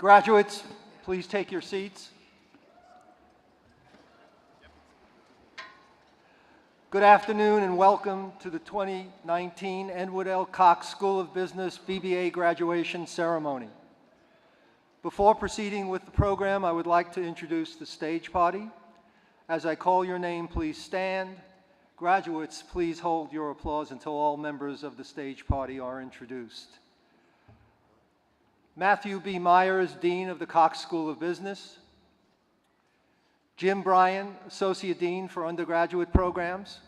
Graduates, please take your seats. Good afternoon and welcome to the 2019 Edward L. Cox School of Business BBA graduation ceremony. Before proceeding with the program, I would like to introduce the stage party. As I call your name, please stand. Graduates, please hold your applause until all members of the stage party are introduced. Matthew B. Myers, Dean of the Cox School of Business. Jim Bryan, Associate Dean for Undergraduate Programs.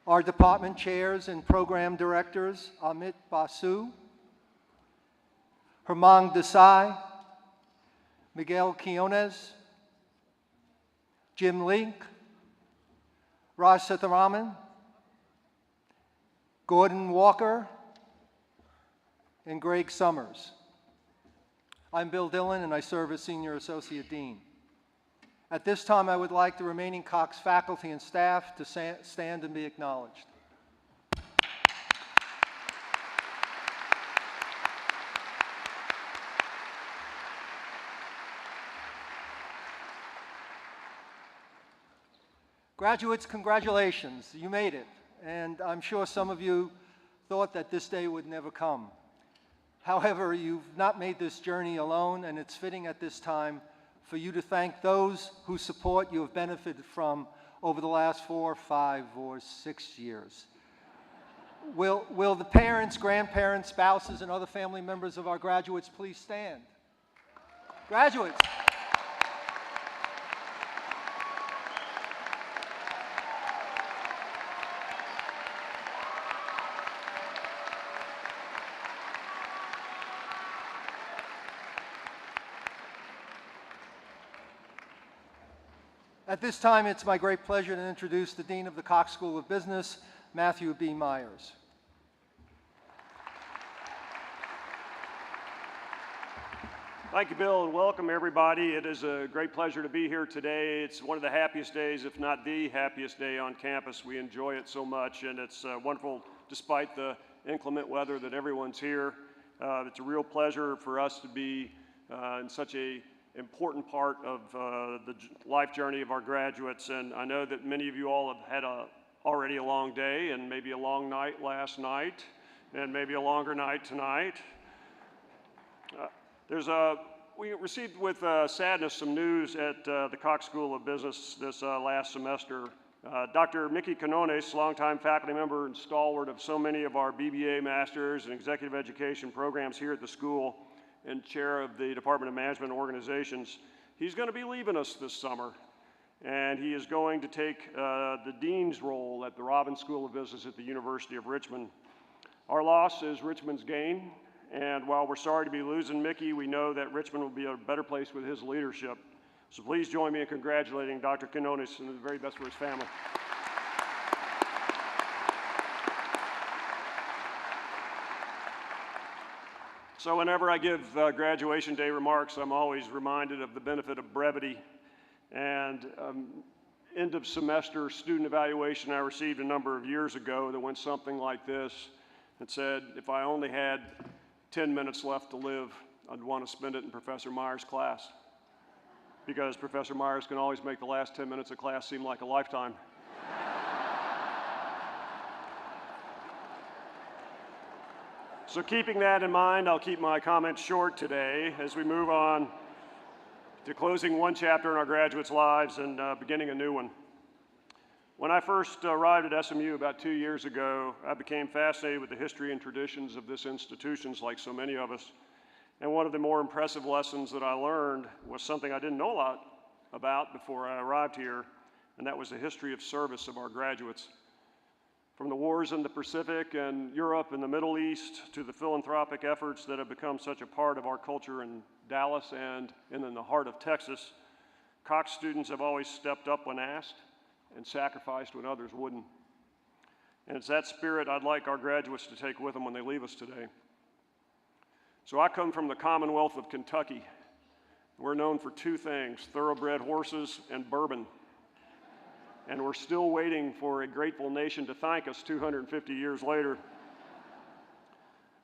Our department chairs and program directors, Amit Basu, Hermang Desai, Miguel Quiones, Jim Link, Raj Sitharaman, Gordon Walker, and Greg Summers. I'm Bill Dillon, and I serve as Senior Associate Dean. At this time, I would like the remaining Cox faculty and staff to stand and be acknowledged. Graduates, congratulations, you made it. And I'm sure some of you thought that this day would never come. However, you've not made this journey alone, and it's fitting at this time for you to thank those whose support you have benefited from over the last 4, 5, or 6 years. Will the parents, grandparents, spouses, and other family members of our graduates please stand? Graduates. At this time, it's my great pleasure to introduce the Dean of the Cox School of Business, Matthew B. Myers. Thank you, Bill, and welcome everybody. It is a great pleasure to be here today. It's one of the happiest days, if not the happiest day on campus. We enjoy it so much, and it's wonderful despite the inclement weather that everyone's here. It's a real pleasure for us to be in such a important part of the life journey of our graduates, and I know that many of you all have had already a long day and maybe a long night last night and maybe a longer night tonight. We received with sadness some news at the Cox School of Business this last semester. Dr. Mickey Canones, longtime faculty member and stalwart of so many of our BBA Masters and Executive Education programs here at the school, and chair of the Department of Management and Organizations, he's going to be leaving us this summer. And he is going to take the dean's role at the Robbins School of Business at the University of Richmond. Our loss is Richmond's gain, and while we're sorry to be losing Mickey, we know that Richmond will be a better place with his leadership. So please join me in congratulating Dr. Canones and the very best for his family. So whenever I give graduation day remarks, I'm always reminded of the benefit of brevity. And end of semester student evaluation I received a number of years ago that went something like this. It said, if I only had 10 minutes left to live, I'd want to spend it in Professor Myers' class. Because Professor Myers can always make the last 10 minutes of class seem like a lifetime. So keeping that in mind, I'll keep my comments short today as we move on to closing one chapter in our graduates' lives and beginning a new one. When I first arrived at SMU about 2 years ago, I became fascinated with the history and traditions of this institution, like so many of us. And one of the more impressive lessons that I learned was something I didn't know a lot about before I arrived here, and that was the history of service of our graduates. From the wars in the Pacific and Europe and the Middle East to the philanthropic efforts that have become such a part of our culture in Dallas and in the heart of Texas, Cox students have always stepped up when asked and sacrificed when others wouldn't. And it's that spirit I'd like our graduates to take with them when they leave us today. So I come from the Commonwealth of Kentucky. We're known for two things, thoroughbred horses and bourbon. And we're still waiting for a grateful nation to thank us 250 years later.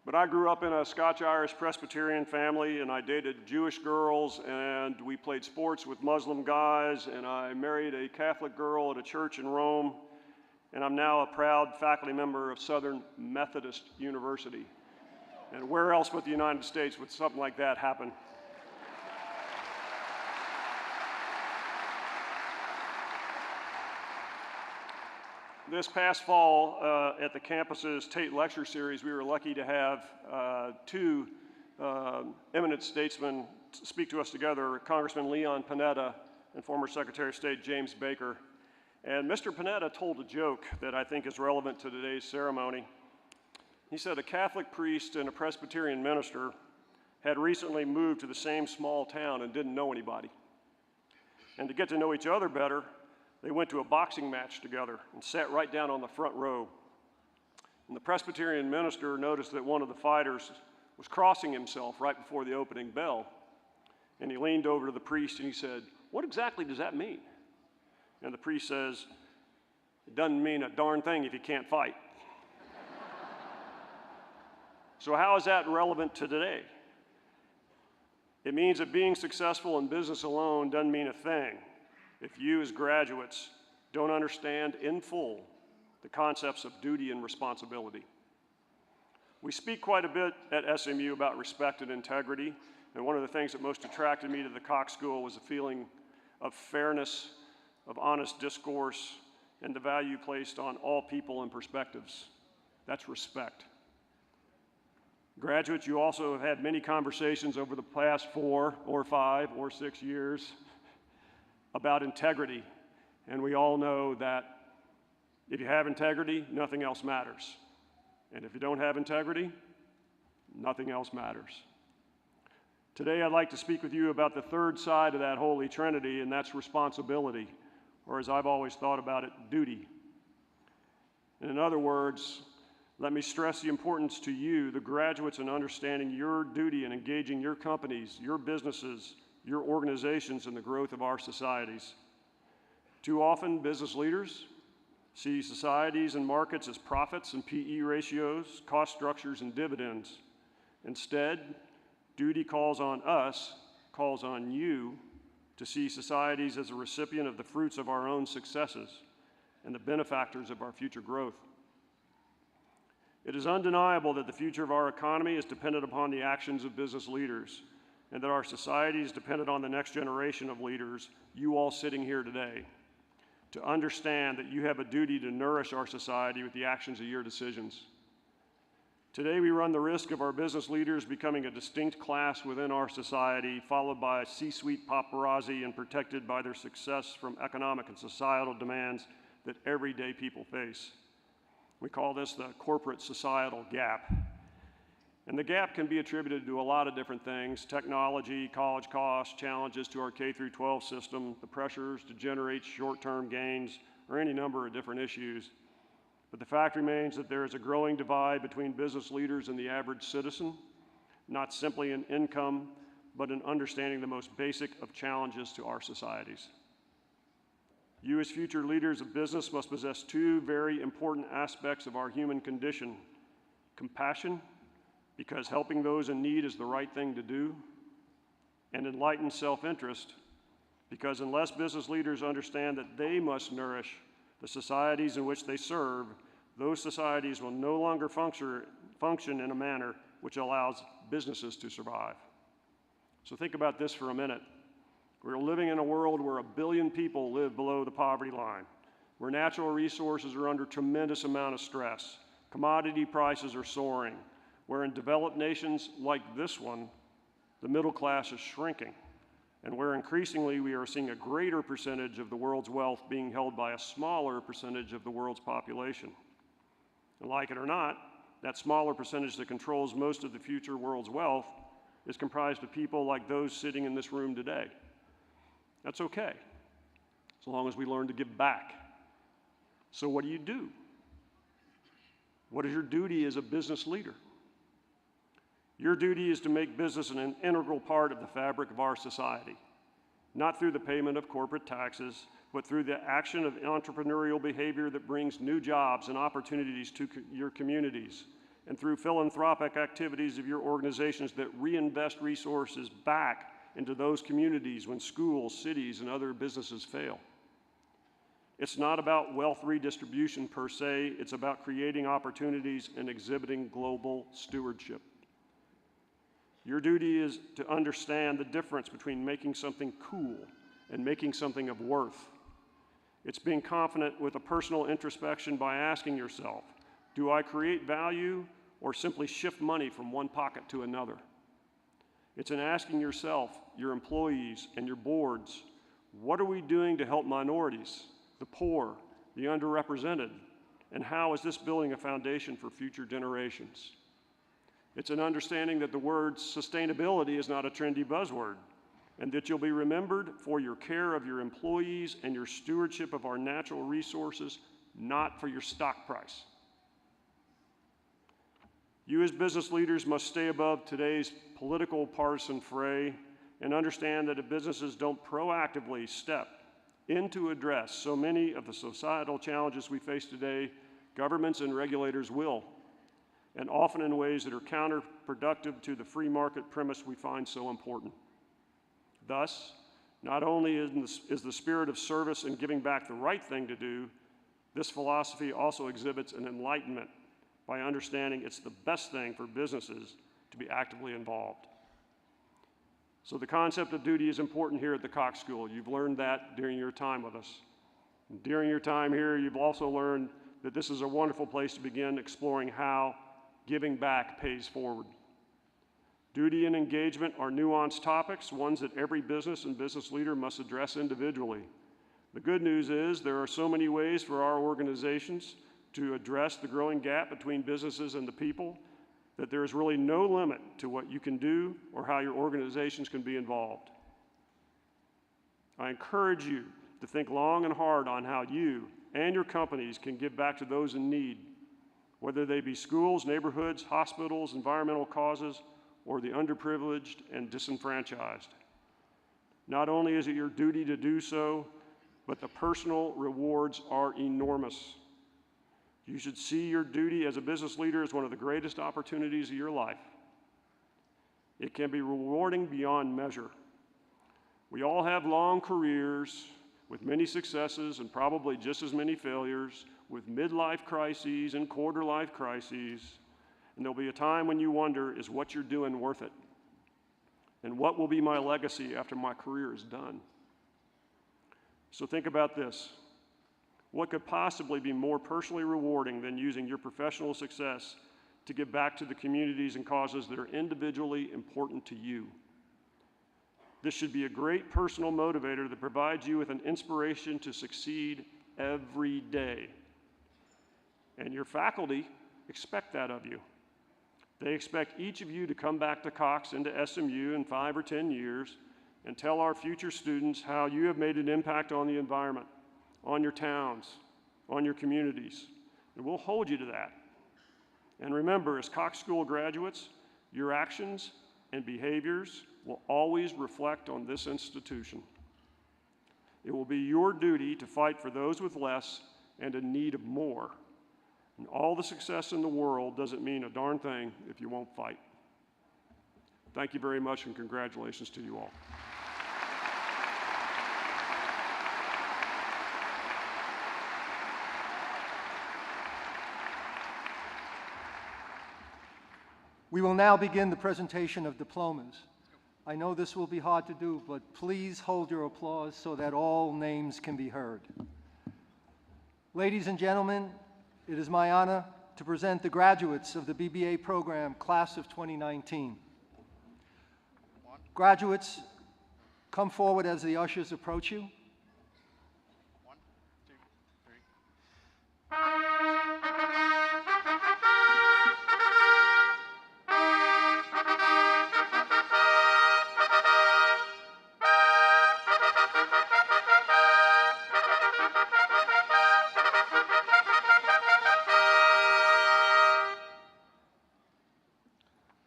But I grew up in a Scotch-Irish Presbyterian family, and I dated Jewish girls, and we played sports with Muslim guys, and I married a Catholic girl at a church in Rome, and I'm now a proud faculty member of Southern Methodist University. And where else but the United States would something like that happen? This past fall, at the campus's Tate Lecture Series, we were lucky to have two eminent statesmen speak to us together, Congressman Leon Panetta and former Secretary of State James Baker. And Mr. Panetta told a joke that I think is relevant to today's ceremony. He said a Catholic priest and a Presbyterian minister had recently moved to the same small town and didn't know anybody. And to get to know each other better, they went to a boxing match together and sat right down on the front row. And the Presbyterian minister noticed that one of the fighters was crossing himself right before the opening bell. And he leaned over to the priest and he said, "What exactly does that mean?" And the priest says, "It doesn't mean a darn thing if you can't fight." So how is that relevant to today? It means that being successful in business alone doesn't mean a thing if you as graduates don't understand in full the concepts of duty and responsibility. We speak quite a bit at SMU about respect and integrity, and one of the things that most attracted me to the Cox School was a feeling of fairness, of honest discourse, and the value placed on all people and perspectives. That's respect. Graduates, you also have had many conversations over the past 4 or 5 or 6 years about integrity, and we all know that if you have integrity, nothing else matters. And if you don't have integrity, nothing else matters. Today, I'd like to speak with you about the third side of that Holy Trinity, and that's responsibility, or as I've always thought about it, duty. And in other words, let me stress the importance to you, the graduates, in understanding your duty and engaging your companies, your businesses, your organizations in the growth of our societies. Too often, business leaders see societies and markets as profits and PE ratios, cost structures, and dividends. Instead, duty calls on us, calls on you, to see societies as a recipient of the fruits of our own successes and the benefactors of our future growth. It is undeniable that the future of our economy is dependent upon the actions of business leaders, and that our society is dependent on the next generation of leaders, you all sitting here today, to understand that you have a duty to nourish our society with the actions of your decisions. Today, we run the risk of our business leaders becoming a distinct class within our society, followed by C-suite paparazzi and protected by their success from economic and societal demands that everyday people face. We call this the corporate societal gap. And the gap can be attributed to a lot of different things: technology, college costs, challenges to our K-12 system, the pressures to generate short-term gains, or any number of different issues. But the fact remains that there is a growing divide between business leaders and the average citizen, not simply in income, but in understanding the most basic of challenges to our societies. You as future leaders of business must possess two very important aspects of our human condition: compassion, because helping those in need is the right thing to do, and enlightened self-interest, because unless business leaders understand that they must nourish the societies in which they serve, those societies will no longer function in a manner which allows businesses to survive. So think about this for a minute. We're living in a world where 1 billion people live below the poverty line, where natural resources are under tremendous amount of stress, commodity prices are soaring, where in developed nations like this one, the middle class is shrinking, and where increasingly we are seeing a greater percentage of the world's wealth being held by a smaller percentage of the world's population. And like it or not, that smaller percentage that controls most of the future world's wealth is comprised of people like those sitting in this room today. That's okay, as long as we learn to give back. So what do? What is your duty as a business leader? Your duty is to make business an integral part of the fabric of our society, not through the payment of corporate taxes, but through the action of entrepreneurial behavior that brings new jobs and opportunities to your communities, and through philanthropic activities of your organizations that reinvest resources back into those communities when schools, cities, and other businesses fail. It's not about wealth redistribution per se, it's about creating opportunities and exhibiting global stewardship. Your duty is to understand the difference between making something cool and making something of worth. It's being confident with a personal introspection by asking yourself, do I create value or simply shift money from one pocket to another? It's in asking yourself, your employees, and your boards, what are we doing to help minorities, the poor, the underrepresented, and how is this building a foundation for future generations? It's an understanding that the word sustainability is not a trendy buzzword, and that you'll be remembered for your care of your employees and your stewardship of our natural resources, not for your stock price. You as business leaders must stay above today's political partisan fray and understand that if businesses don't proactively step in to address so many of the societal challenges we face today, governments and regulators will, and often in ways that are counterproductive to the free market premise we find so important. Thus, not only is the spirit of service and giving back the right thing to do, this philosophy also exhibits an enlightenment by understanding it's the best thing for businesses to be actively involved. So the concept of duty is important here at the Cox School. You've learned that during your time with us. And during your time here, you've also learned that this is a wonderful place to begin exploring how giving back pays forward. Duty and engagement are nuanced topics, ones that every business and business leader must address individually. The good news is there are so many ways for our organizations to address the growing gap between businesses and the people that there is really no limit to what you can do or how your organizations can be involved. I encourage you to think long and hard on how you and your companies can give back to those in need, whether they be schools, neighborhoods, hospitals, environmental causes, or the underprivileged and disenfranchised. Not only is it your duty to do so, but the personal rewards are enormous. You should see your duty as a business leader as one of the greatest opportunities of your life. It can be rewarding beyond measure. We all have long careers with many successes and probably just as many failures, with midlife crises and quarter-life crises. And there'll be a time when you wonder, is what you're doing worth it? And what will be my legacy after my career is done? So think about this. What could possibly be more personally rewarding than using your professional success to give back to the communities and causes that are individually important to you? This should be a great personal motivator that provides you with an inspiration to succeed every day. And your faculty expect that of you. They expect each of you to come back to Cox and to SMU in 5 or 10 years and tell our future students how you have made an impact on the environment, on your towns, on your communities. And we'll hold you to that. And remember, as Cox School graduates, your actions and behaviors will always reflect on this institution. It will be your duty to fight for those with less and in need of more. And all the success in the world doesn't mean a darn thing if you won't fight. Thank you very much, and congratulations to you all. We will now begin the presentation of diplomas. I know this will be hard to do, but please hold your applause so that all names can be heard. Ladies and gentlemen, it is my honor to present the graduates of the BBA program, class of 2019. Graduates, come forward as the ushers approach you. 1, 2, 3.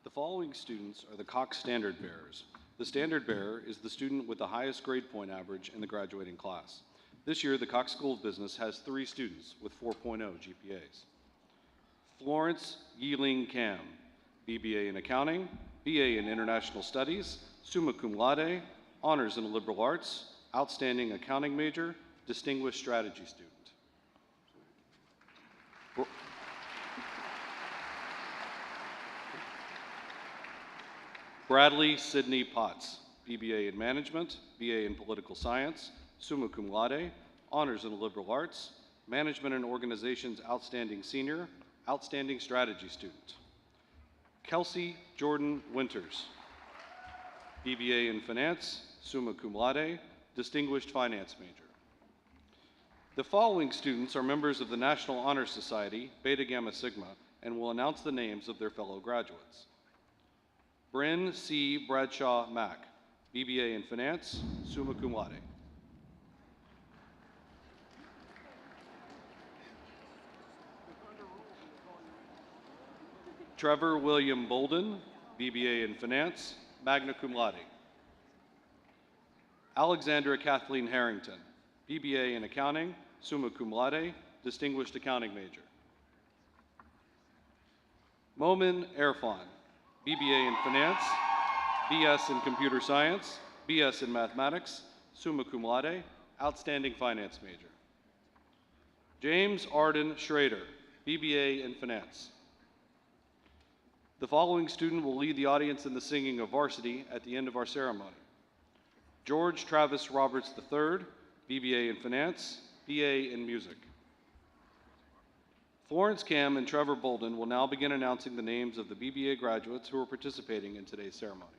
The following students are the Cox Standard Bearers. The Standard Bearer is the student with the highest grade point average in the graduating class. This year, the Cox School of Business has 3 students with 4.0 GPAs. Florence Yiling Kam, BBA in Accounting, BA in International Studies, summa cum laude, honors in liberal arts, outstanding accounting major, distinguished strategy student. Bradley Sidney Potts, BBA in Management, BA in Political Science, summa cum laude, honors in liberal arts, Management and Organizations Outstanding Senior, outstanding strategy student. Kelsey Jordan Winters, BBA in Finance, summa cum laude, distinguished finance major. The following students are members of the National Honor Society, Beta Gamma Sigma, and will announce the names of their fellow graduates. Bryn C. Bradshaw Mack, BBA in Finance, summa cum laude. Trevor William Bolden, BBA in Finance, magna cum laude. Alexandra Kathleen Harrington, BBA in Accounting, summa cum laude, distinguished accounting major. Momin Erfan, BBA in Finance, BS in Computer Science, BS in Mathematics, summa cum laude, outstanding finance major. James Arden Schrader, BBA in Finance. The following student will lead the audience in the singing of Varsity at the end of our ceremony. George Travis Roberts III, BBA in Finance, BA in Music. Florence Kam and Trevor Bolden will now begin announcing the names of the BBA graduates who are participating in today's ceremony.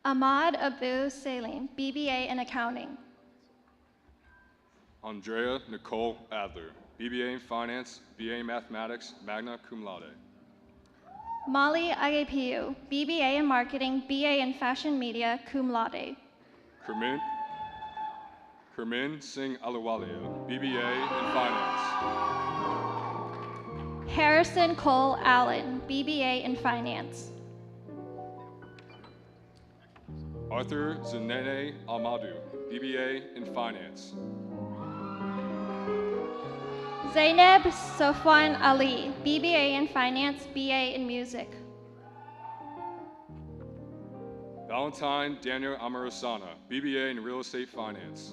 Ahmad Abu Salim, BBA in Accounting. Andrea Nicole Adler, BBA in Finance, BA in Mathematics, magna cum laude. Molly Agapiu, BBA in Marketing, BA in Fashion Media, cum laude. Kermin Singh Aluwalia, BBA in Finance. Harrison Cole Allen, BBA in Finance. Arthur Zinene Almadu, BBA in Finance. Zainab Sofwan Ali, BBA in Finance, BA in Music. Valentine Daniel Amarosana, BBA in Real Estate Finance.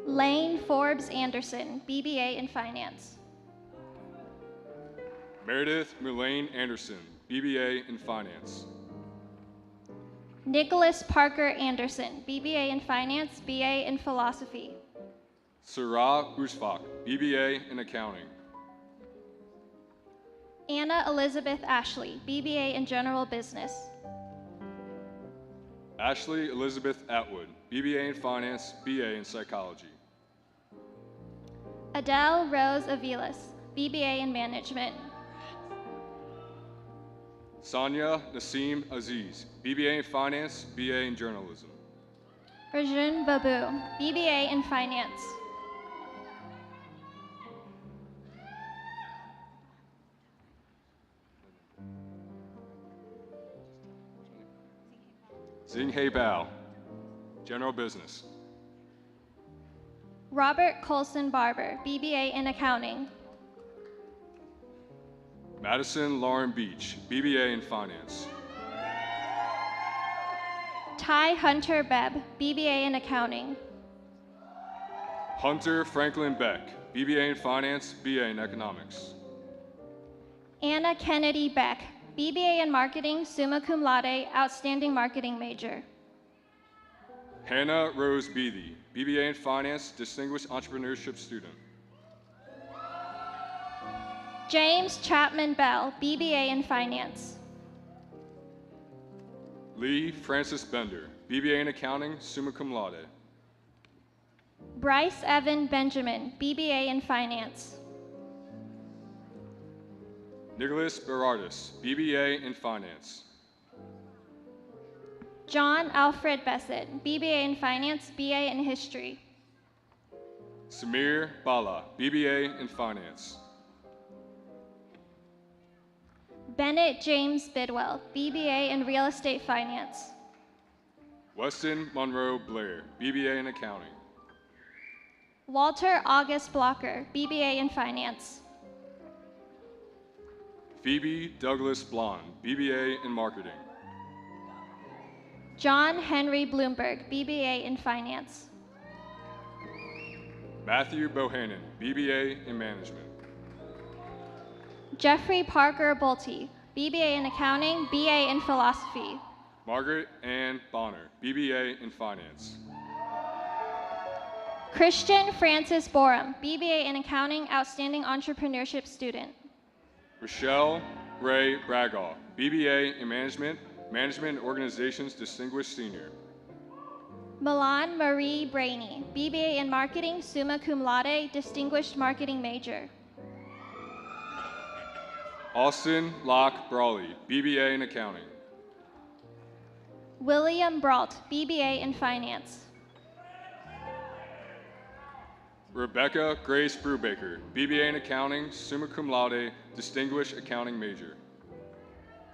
Lane Forbes Anderson, BBA in Finance. Meredith Mulane Anderson, BBA in Finance. Nicholas Parker Anderson, BBA in Finance, BA in Philosophy. Sarah Usfak, BBA in Accounting. Anna Elizabeth Ashley, BBA in General Business. Ashley Elizabeth Atwood, BBA in Finance, BA in Psychology. Adele Rose Avilas, BBA in Management. Sanya Nassim Aziz, BBA in Finance, BA in Journalism. Rajun Babu, BBA in Finance. Xinghei Bao, General Business. Robert Colson Barber, BBA in Accounting. Madison Lauren Beach, BBA in Finance. Ty Hunter Bebb, BBA in Accounting. Hunter Franklin Beck, BBA in Finance, BA in Economics. Anna Kennedy Beck, BBA in Marketing, summa cum laude, outstanding marketing major. Hannah Rose Beathy, BBA in Finance, Distinguished Entrepreneurship Student. James Chapman Bell, BBA in Finance. Lee Francis Bender, BBA in Accounting, summa cum laude. Bryce Evan Benjamin, BBA in Finance. Nicholas Berardis, BBA in Finance. John Alfred Bessett, BBA in Finance, BA in History. Samir Bala, BBA in Finance. Bennett James Bidwell, BBA in Real Estate Finance. Weston Monroe Blair, BBA in Accounting. Walter August Blocker, BBA in Finance. Phoebe Douglas Blonde, BBA in Marketing. John Henry Bloomberg, BBA in Finance. Matthew Bohannon, BBA in Management. Jeffrey Parker Bolte, BBA in Accounting, BA in Philosophy. Margaret Ann Bonner, BBA in Finance. Christian Francis Borum, BBA in Accounting, Outstanding Entrepreneurship Student. Rochelle Ray Bragaw, BBA in Management, Management and Organizations Distinguished Senior. Milan Marie Brainy, BBA in Marketing, Summa Cum Laude, Distinguished Marketing Major. Austin Locke Brawley, BBA in Accounting. William Brault, BBA in Finance. Rebecca Grace Brubaker, BBA in Accounting, Summa Cum Laude, Distinguished Accounting Major.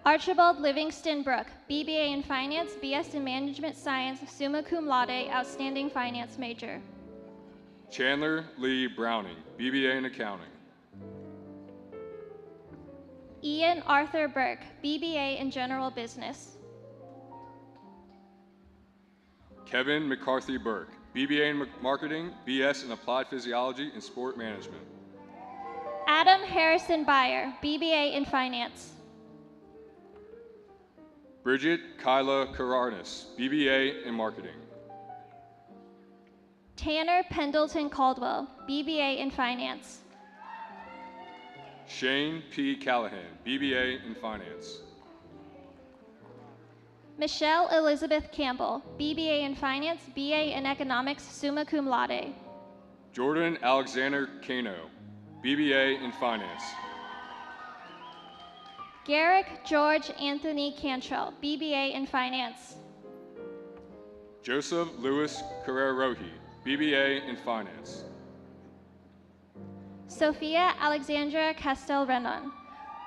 Archibald Livingston Brooke, BBA in Finance, BS in Management Science, Summa Cum Laude, Outstanding Finance Major. Chandler Lee Browning, BBA in Accounting. Ian Arthur Burke, BBA in General Business. Kevin McCarthy Burke, BBA in Marketing, BS in Applied Physiology and Sport Management. Adam Harrison Byer, BBA in Finance. Bridget Kyla Kararnis, BBA in Marketing. Tanner Pendleton Caldwell, BBA in Finance. Shane P. Callahan, BBA in Finance. Michelle Elizabeth Campbell, BBA in Finance, BA in Economics, Summa Cum Laude. Jordan Alexander Kano, BBA in Finance. Garrick George Anthony Cantrell, BBA in Finance. Joseph Louis Carrera-Rohi, BBA in Finance. Sophia Alexandra Castel-Renon,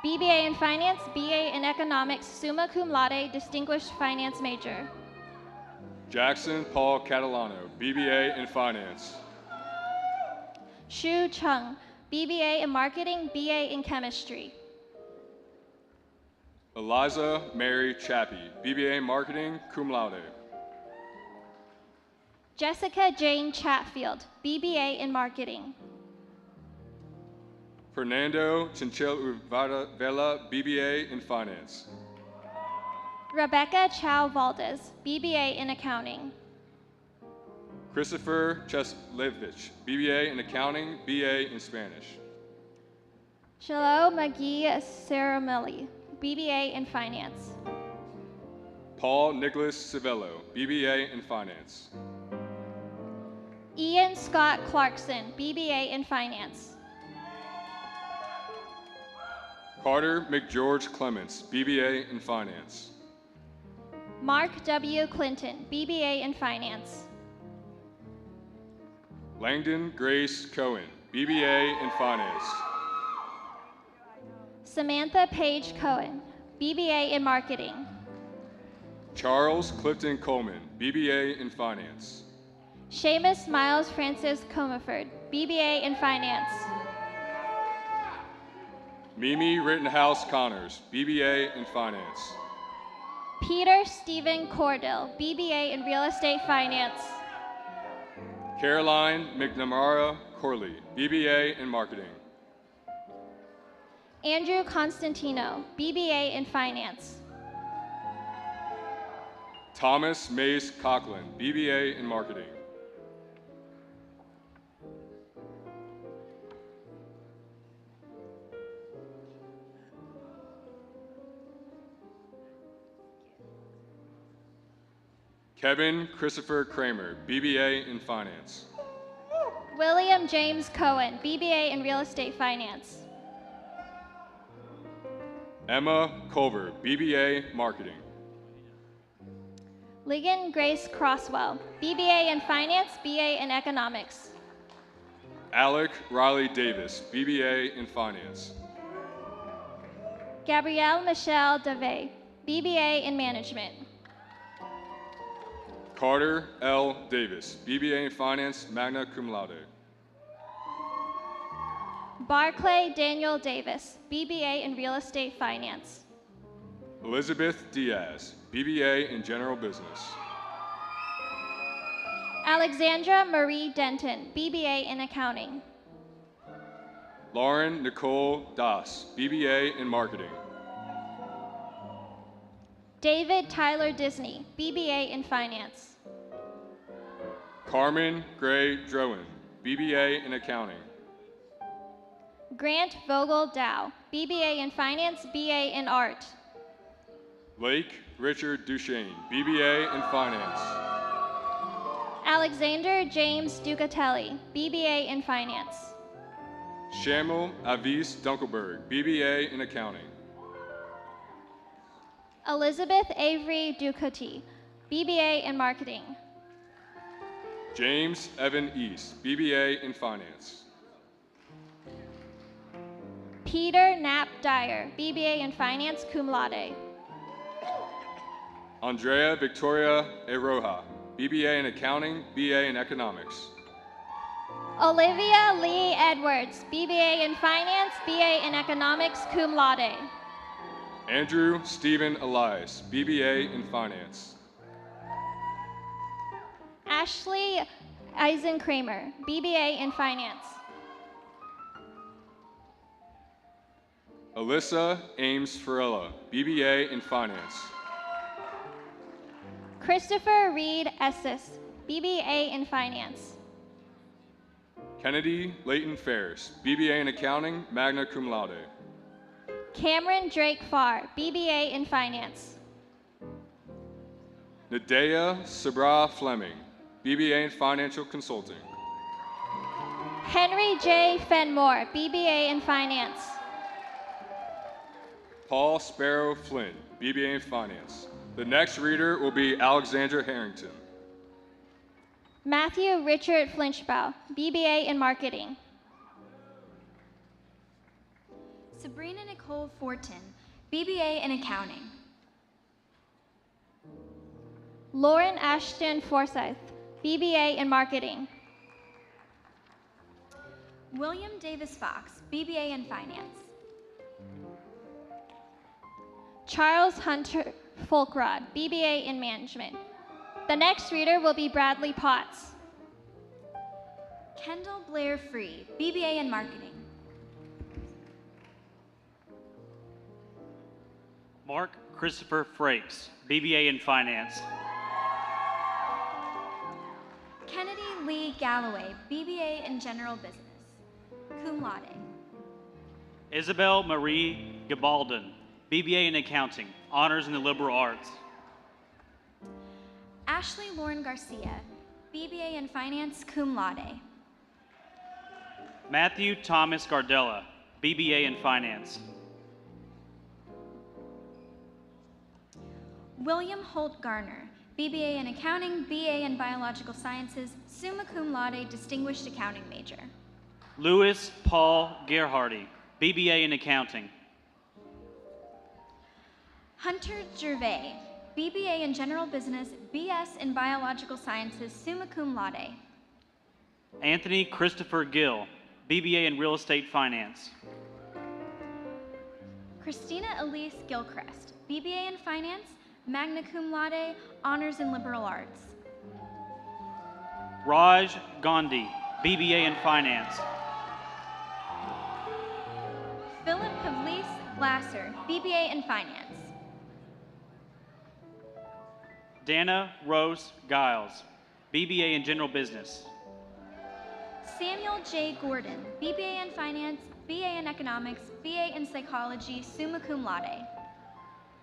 BBA in Finance, BA in Economics, Summa Cum Laude, Distinguished Finance Major. Jackson Paul Catalano, BBA in Finance. Shu Chung, BBA in Marketing, BA in Chemistry. Eliza Mary Chappie, BBA in Marketing, cum laude. Jessica Jane Chatfield, BBA in Marketing. Fernando Chinchil Vela, BBA in Finance. Rebecca Chow Valdez, BBA in Accounting. Christopher Cheslevich, BBA in Accounting, BA in Spanish. Shiloh McGee Saramelli, BBA in Finance. Paul Nicholas Civello, BBA in Finance. Ian Scott Clarkson, BBA in Finance. Carter McGeorge Clements, BBA in Finance. Mark W. Clinton, BBA in Finance. Langdon Grace Cohen, BBA in Finance. Samantha Page Cohen, BBA in Marketing. Charles Clifton Coleman, BBA in Finance. Seamus Miles Francis Comaford, BBA in Finance. Mimi Rittenhouse Connors, BBA in Finance. Peter Stephen Cordill, BBA in Real Estate Finance. Caroline McNamara Corley, BBA in Marketing. Andrew Constantino, BBA in Finance. Thomas Mace Coughlin, BBA in Marketing. Kevin Christopher Kramer, BBA in Finance. William James Cohen, BBA in Real Estate Finance. Emma Culver, BBA Marketing. Ligon Grace Crosswell, BBA in Finance, BA in Economics. Alec Riley Davis, BBA in Finance. Gabrielle Michelle Dave, BBA in Management. Carter L. Davis, BBA in Finance, magna cum laude. Barclay Daniel Davis, BBA in Real Estate Finance. Elizabeth Diaz, BBA in General Business. Alexandra Marie Denton, BBA in Accounting. Lauren Nicole Das, BBA in Marketing. David Tyler Disney, BBA in Finance. Carmen Gray Drowan, BBA in Accounting. Grant Vogel Dow, BBA in Finance, BA in Art. Lake Richard Duchesne, BBA in Finance. Alexander James Ducatelli, BBA in Finance. Shamil Avis Dunkelberg, BBA in Accounting. Elizabeth Avery Ducote, BBA in Marketing. James Evan East, BBA in Finance. Peter Knapp Dyer, BBA in Finance, cum laude. Andrea Victoria Eroja, BBA in Accounting, BA in Economics. Olivia Lee Edwards, BBA in Finance, BA in Economics, cum laude. Andrew Stephen Elias, BBA in Finance. Ashley Eisenkramer, BBA in Finance. Alyssa Ames Farella, BBA in Finance. Christopher Reed Estes, BBA in Finance. Kennedy Leighton Ferris, BBA in Accounting, magna cum laude. Cameron Drake Farr, BBA in Finance. Nadea Sabra Fleming, BBA in Financial Consulting. Henry J. Fenmore, BBA in Finance. Paul Sparrow Flynn, BBA in Finance. The next reader will be Alexandra Harrington. Matthew Richard Flinchbaugh, BBA in Marketing. Sabrina Nicole Fortin, BBA in Accounting. Lauren Ashton Forsyth, BBA in Marketing. William Davis Fox, BBA in Finance. Charles Hunter Folkrod, BBA in Management. The next reader will be Bradley Potts. Kendall Blair Free, BBA in Marketing. Mark Christopher Frakes, BBA in Finance. Kennedy Lee Galloway, BBA in General Business, cum laude. Isabel Marie Gabaldon, BBA in Accounting, Honors in the Liberal Arts. Ashley Lauren Garcia, BBA in Finance, cum laude. Matthew Thomas Gardella, BBA in Finance. William Holt Garner, BBA in Accounting, BA in Biological Sciences, summa cum laude, distinguished accounting major. Louis Paul Gerhardy, BBA in Accounting. Hunter Gervais, BBA in General Business, BS in Biological Sciences, summa cum laude. Anthony Christopher Gill, BBA in Real Estate Finance. Christina Elise Gilchrist, BBA in Finance, magna cum laude, honors in liberal arts. Raj Gandhi, BBA in Finance. Philip Pavlis Glasser, BBA in Finance. Dana Rose Giles, BBA in General Business. Samuel J. Gordon, BBA in Finance, BA in Economics, BA in Psychology, summa cum laude.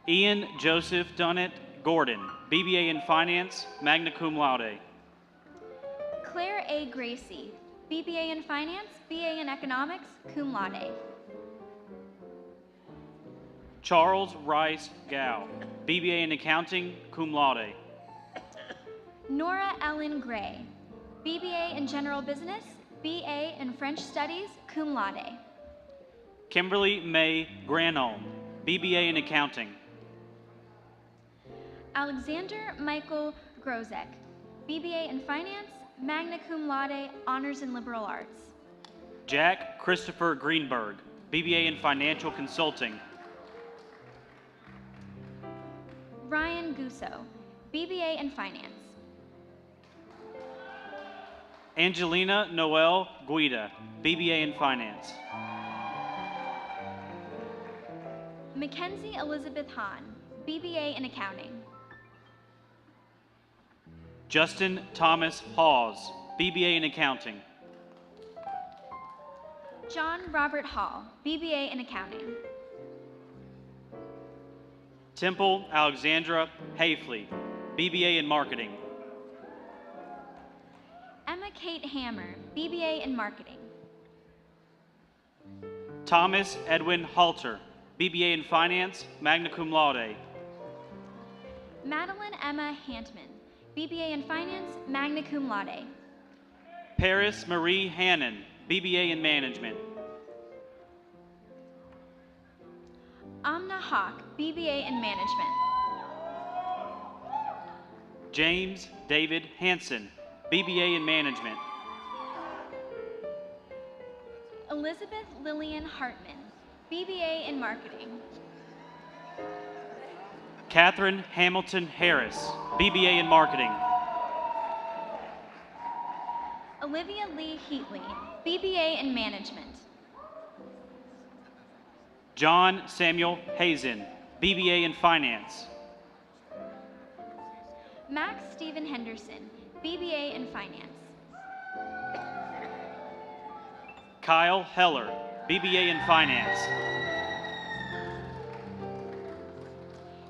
Ian Joseph Dunnett Gordon, BBA in Finance, magna cum laude. Claire A. Gracie, BBA in Finance, BA in Economics, cum laude. Charles Rice Gow, BBA in Accounting, cum laude. Nora Ellen Gray, BBA in General Business, BA in French Studies, cum laude. Kimberly May Granholm, BBA in Accounting. Alexander Michael Grozek, BBA in Finance, magna cum laude, honors in liberal arts. Jack Christopher Greenberg, BBA in Financial Consulting. Ryan Gusso, BBA in Finance. Angelina Noel Guida, BBA in Finance. Mackenzie Elizabeth Hahn, BBA in Accounting. Justin Thomas Hawes, BBA in Accounting. John Robert Hall, BBA in Accounting. Temple Alexandra Hafley, BBA in Marketing. Emma Kate Hammer, BBA in Marketing. Thomas Edwin Halter, BBA in Finance, magna cum laude. Madeline Emma Hantman, BBA in Finance, magna cum laude. Paris Marie Hannon, BBA in Management. Amna Hawk, BBA in Management. James David Hanson, BBA in Management. Elizabeth Lillian Hartman, BBA in Marketing. Catherine Hamilton Harris, BBA in Marketing. Olivia Lee Heatley, BBA in Management. John Samuel Hazen, BBA in Finance. Max Stephen Henderson, BBA in Finance. Kyle Heller, BBA in Finance.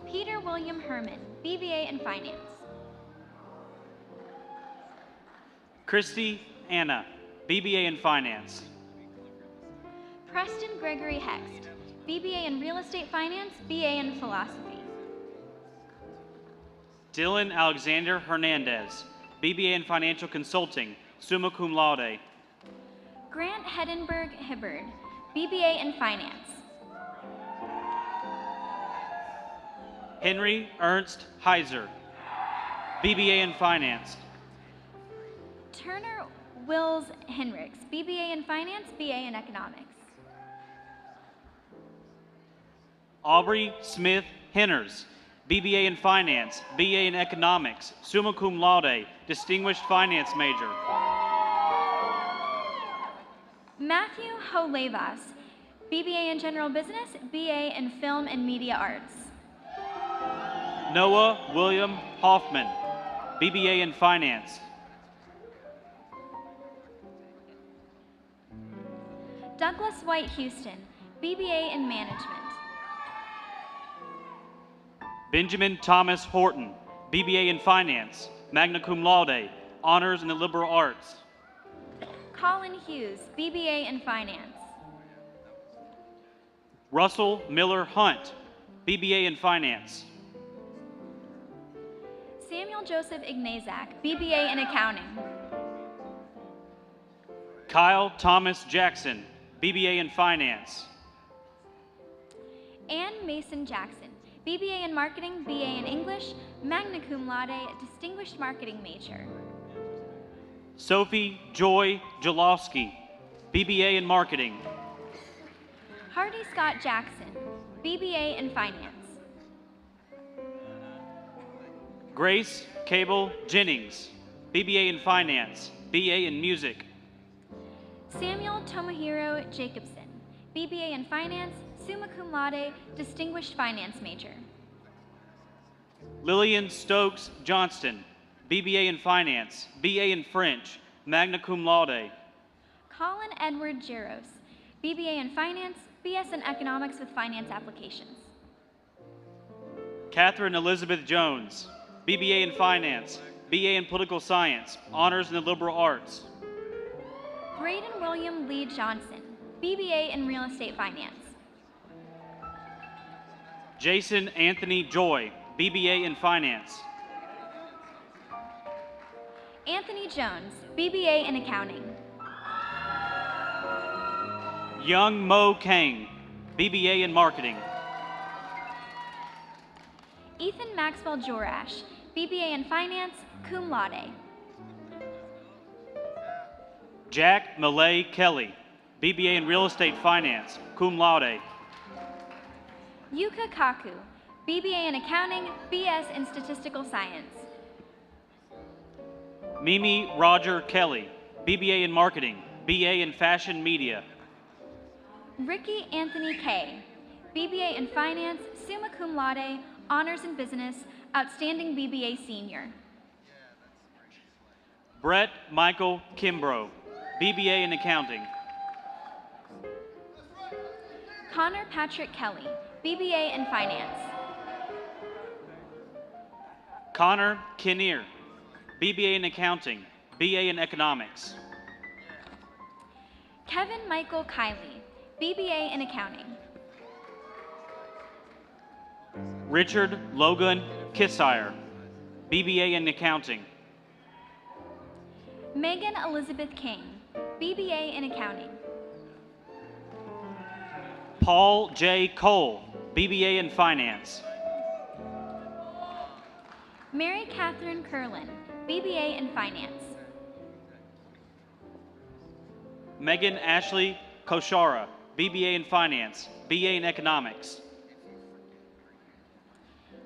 Peter William Herman, BBA in Finance. Christy Anna, BBA in Finance. Preston Gregory Hext, BBA in Real Estate Finance, BA in Philosophy. Dylan Alexander Hernandez, BBA in Financial Consulting, summa cum laude. Grant Hedenberg Hibbard, BBA in Finance. Henry Ernst Heiser, BBA in Finance. Turner Wills Henricks, BBA in Finance, BA in Economics. Aubrey Smith Henners, BBA in Finance, BA in Economics, summa cum laude, distinguished finance major. Matthew Holevas, BBA in General Business, BA in Film and Media Arts. Noah William Hoffman, BBA in Finance. Douglas White Houston, BBA in Management. Benjamin Thomas Horton, BBA in Finance, magna cum laude, honors in the liberal arts. Colin Hughes, BBA in Finance. Russell Miller Hunt, BBA in Finance. Samuel Joseph Ignazak, BBA in Accounting. Kyle Thomas Jackson, BBA in Finance. Ann Mason Jackson, BBA in Marketing, BA in English, magna cum laude, distinguished marketing major. Sophie Joy Jalowski, BBA in Marketing. Hardy Scott Jackson, BBA in Finance. Grace Cable Jennings, BBA in Finance, BA in Music. Samuel Tomohiro Jacobson, BBA in Finance, summa cum laude, distinguished finance major. Lillian Stokes Johnston, BBA in Finance, BA in French, magna cum laude. Colin Edward Jaros, BBA in Finance, BS in Economics with Finance Applications. Catherine Elizabeth Jones, BBA in Finance, BA in Political Science, honors in the liberal arts. Braden William Lee Johnson, BBA in Real Estate Finance. Jason Anthony Joy, BBA in Finance. Anthony Jones, BBA in Accounting. Young Mo Kang, BBA in Marketing. Ethan Maxwell Jorash, BBA in Finance, cum laude. Jack Malay Kelly, BBA in Real Estate Finance, cum laude. Yuka Kaku, BBA in Accounting, BS in Statistical Science. Mimi Roger Kelly, BBA in Marketing, BA in Fashion Media. Ricky Anthony Kay, BBA in Finance, summa cum laude, honors in Business, outstanding BBA senior. Brett Michael Kimbrough, BBA in Accounting. Connor Patrick Kelly, BBA in Finance. Connor Kinnear, BBA in Accounting, BA in Economics. Kevin Michael Kiley, BBA in Accounting. Richard Logan Kissire, BBA in Accounting. Megan Elizabeth King, BBA in Accounting. Paul J. Cole, BBA in Finance. Mary Catherine Curlin, BBA in Finance. Megan Ashley Koshara, BBA in Finance, BA in Economics.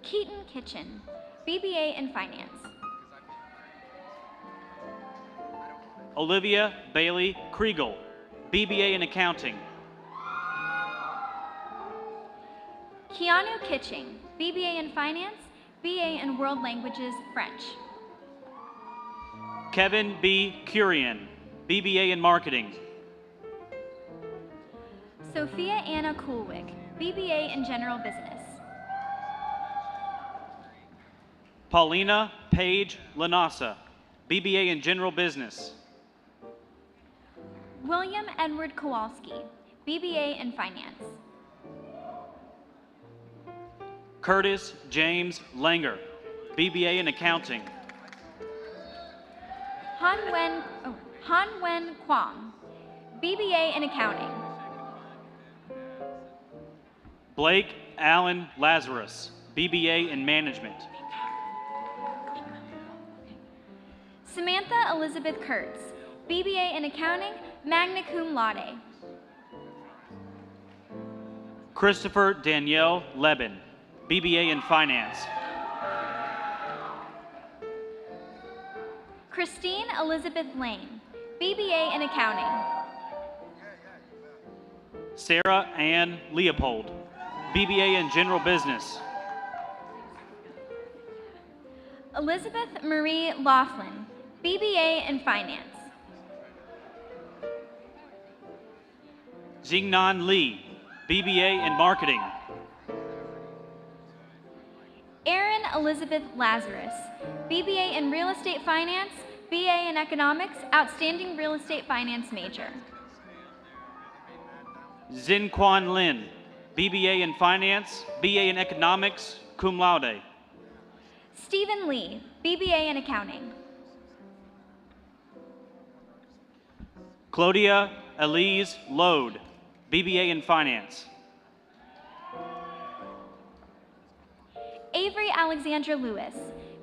Keaton Kitchen, BBA in Finance. Olivia Bailey Kriegel, BBA in Accounting. Keanu Kitching, BBA in Finance, BA in World Languages, French. Kevin B. Curian, BBA in Marketing. Sophia Anna Coolwick, BBA in General Business. Paulina Paige Lanasa, BBA in General Business. William Edward Kowalski, BBA in Finance. Curtis James Langer, BBA in Accounting. Han Wen Kwong, BBA in Accounting. Blake Allen Lazarus, BBA in Management. Samantha Elizabeth Kurtz, BBA in Accounting, magna cum laude. Christopher Danielle Lebin, BBA in Finance. Christine Elizabeth Lane, BBA in Accounting. Sarah Ann Leopold, BBA in General Business. Elizabeth Marie Laughlin, BBA in Finance. Jingnan Lee, BBA in Marketing. Erin Elizabeth Lazarus, BBA in Real Estate Finance, BA in Economics, outstanding Real Estate Finance major. Zin Quan Lin, BBA in Finance, BA in Economics, cum laude. Stephen Lee, BBA in Accounting. Claudia Elise Lode, BBA in Finance. Avery Alexandra Lewis,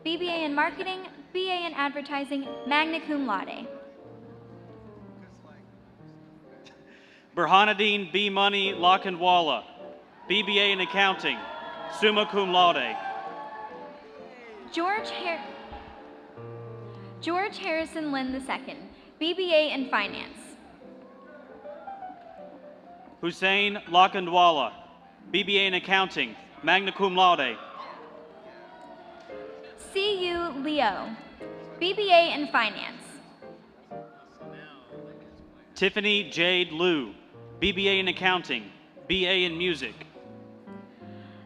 BBA in Marketing, BA in Advertising, magna cum laude. Burhanuddin B. Money Lakhandwala, BBA in Accounting, summa cum laude. George Harrison Lynn II, BBA in Finance. Hussein Lakhandwala, BBA in Accounting, magna cum laude. C.U. Leo, BBA in Finance. Tiffany Jade Liu, BBA in Accounting, BA in Music.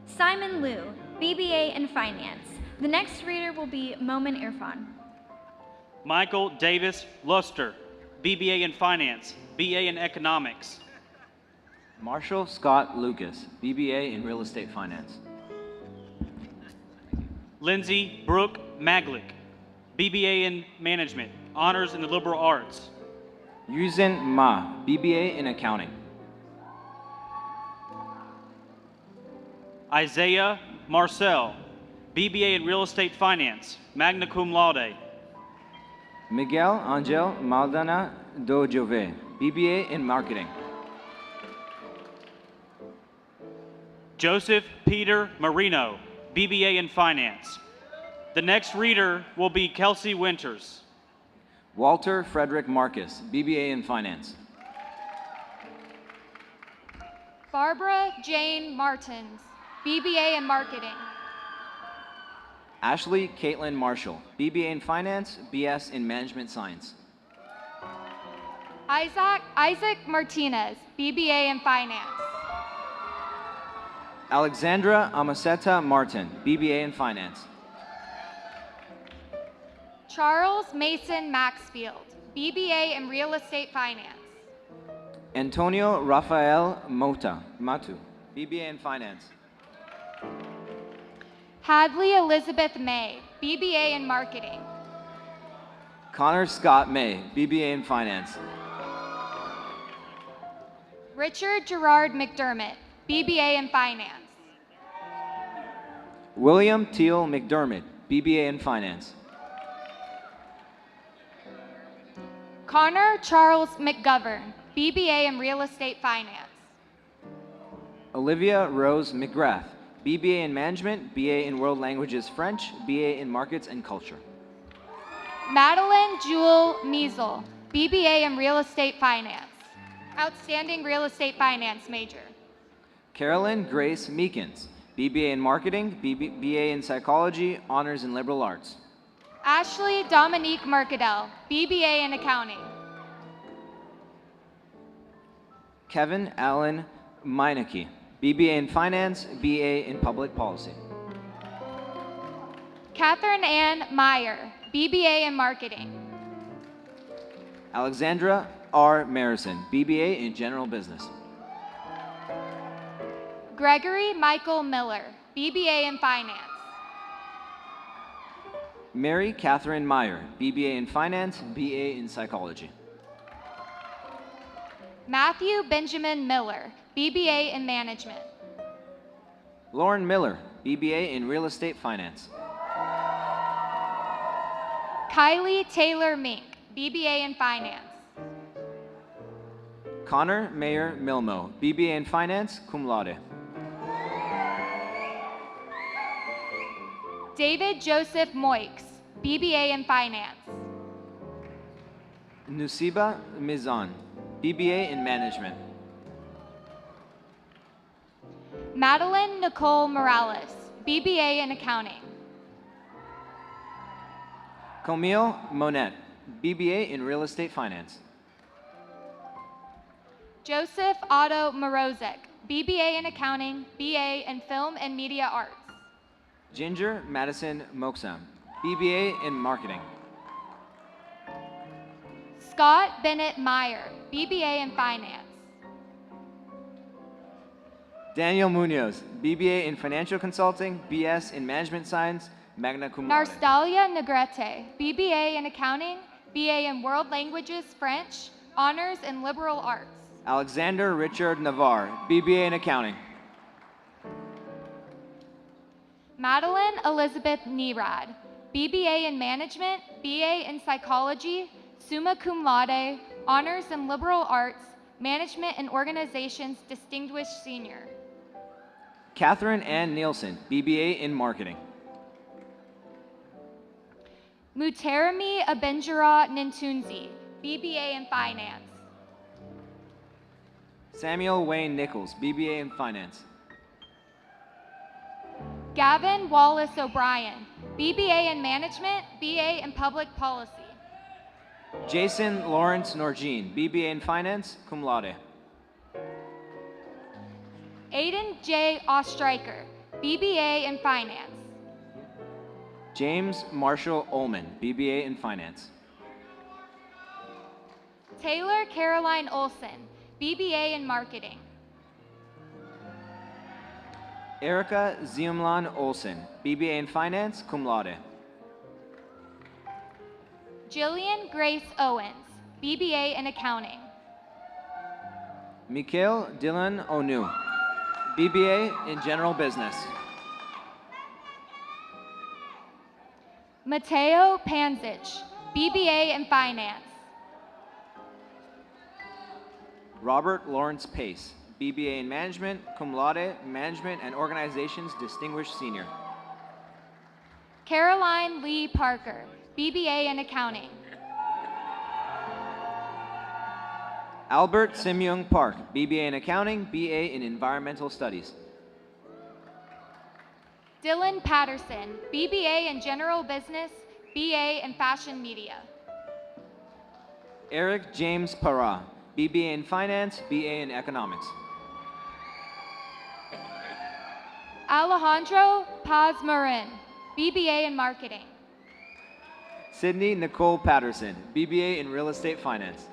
Simon Liu, BBA in Finance. The next reader will be Momin Irfan. Michael Davis Luster, BBA in Finance, BA in Economics. Marshall Scott Lucas, BBA in Real Estate Finance. Lindsay Brooke Maglick, BBA in Management, Honors in the Liberal Arts. Yuzin Ma, BBA in Accounting. Isaiah Marcel, BBA in Real Estate Finance, magna cum laude. Miguel Angel Maldana do Jove, BBA in Marketing. Joseph Peter Marino, BBA in Finance. The next reader will be Kelsey Winters. Walter Frederick Marcus, BBA in Finance. Barbara Jane Martins, BBA in Marketing. Ashley Caitlin Marshall, BBA in Finance, BS in Management Science. Isaac Martinez, BBA in Finance. Alexandra Amaseta Martin, BBA in Finance. Charles Mason Maxfield, BBA in Real Estate Finance. Antonio Rafael Matu, BBA in Finance. Hadley Elizabeth May, BBA in Marketing. Connor Scott May, BBA in Finance. Richard Gerard McDermott, BBA in Finance. William Teal McDermott, BBA in Finance. Connor Charles McGovern, BBA in Real Estate Finance. Olivia Rose McGrath, BBA in Management, BA in World Languages French, BA in Markets and Culture. Madeline Jewel Measle, BBA in Real Estate Finance. Outstanding Real Estate Finance major. Carolyn Grace Meekins, BBA in Marketing, BA in Psychology, Honors in Liberal Arts. Ashley Dominique Mercadel, BBA in Accounting. Kevin Allen Meineke, BBA in Finance, BA in Public Policy. Catherine Ann Meyer, BBA in Marketing. Alexandra R. Marison, BBA in General Business. Gregory Michael Miller, BBA in Finance. Mary Catherine Meyer, BBA in Finance, BA in Psychology. Matthew Benjamin Miller, BBA in Management. Lauren Miller, BBA in Real Estate Finance. Kylie Taylor Mink, BBA in Finance. Connor Mayer Milmo, BBA in Finance, cum laude. David Joseph Moix, BBA in Finance. Nusiba Mizan, BBA in Management. Madeline Nicole Morales, BBA in Accounting. Camille Monette, BBA in Real Estate Finance. Joseph Otto Morozek, BBA in Accounting, BA in Film and Media Arts. Ginger Madison Moksam, BBA in Marketing. Scott Bennett Meyer, BBA in Finance. Daniel Munoz, BBA in Financial Consulting, BS in Management Science, magna cum laude. Narstalia Negrete, BBA in Accounting, BA in World Languages French, Honors in Liberal Arts. Alexander Richard Navarre, BBA in Accounting. Madeline Elizabeth Nerad, BBA in Management, BA in Psychology, summa cum laude, Honors in Liberal Arts, Management and Organizations Distinguished Senior. Catherine Ann Nielsen, BBA in Marketing. Muteremi Abenjara Nintunzi, BBA in Finance. Samuel Wayne Nichols, BBA in Finance. Gavin Wallace O'Brien, BBA in Management, BA in Public Policy. Jason Lawrence Norgine, BBA in Finance, cum laude. Aiden J. Ostreicher, BBA in Finance. James Marshall Ullman, BBA in Finance. Taylor Caroline Olson, BBA in Marketing. Erica Ziumlan Olson, BBA in Finance, cum laude. Jillian Grace Owens, BBA in Accounting. Mikhail Dylan Onu, BBA in General Business. Mateo Panzich, BBA in Finance. Robert Lawrence Pace, BBA in Management, cum laude, Management and Organizations Distinguished Senior. Caroline Lee Parker, BBA in Accounting. Albert Simyoung Park, BBA in Accounting, BA in Environmental Studies. Dylan Patterson, BBA in General Business, BA in Fashion Media. Eric James Parra, BBA in Finance, BA in Economics. Alejandro Paz Marin, BBA in Marketing. Sydney Nicole Patterson, BBA in Real Estate Finance.